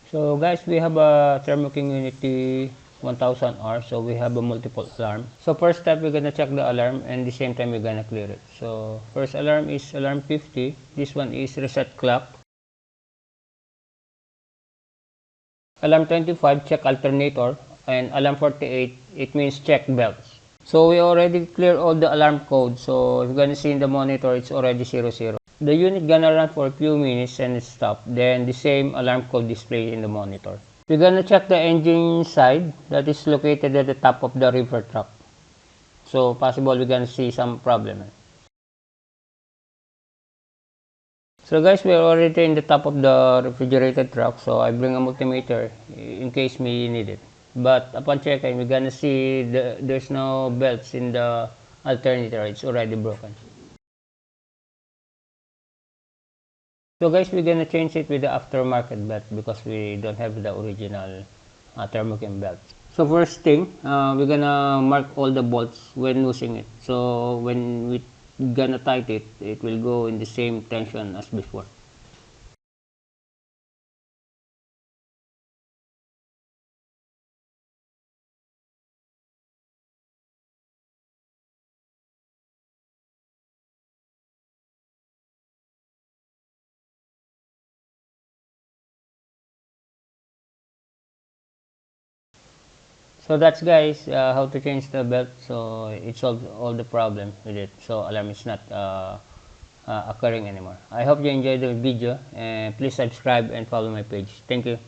So guys, we have a Thermo King Unity 1000R, so we have a multiple alarm. So first step, we're gonna check the alarm, and the same time we're gonna clear it. So first alarm is alarm 50. This one is reset clock. Alarm 25, check alternator, and alarm 48, it means check belts. So we already clear all the alarm code. So if you're gonna see in the monitor, it's already 00. The unit gonna run for a few minutes and stop. Then the same alarm code display in the monitor. We're gonna check the engine side that is located at the top of the river truck. So possible we're gonna see some problem. So guys, we're already in the top of the refrigerated truck. So I bring a multimeter in case we need it. But upon checking, we're gonna see there's no belts in the alternator. It's already broken. So guys, we're gonna change it with the aftermarket belt because we don't have the original Thermo King belt. So first thing, we're gonna mark all the bolts when losing it. So when we gonna tight it, it will go in the same tension as before. So that's guys, how to change the belt. So it solves all the problem with it. So alarm is not occurring anymore. I hope you enjoyed the video, and please subscribe and follow my page. Thank you.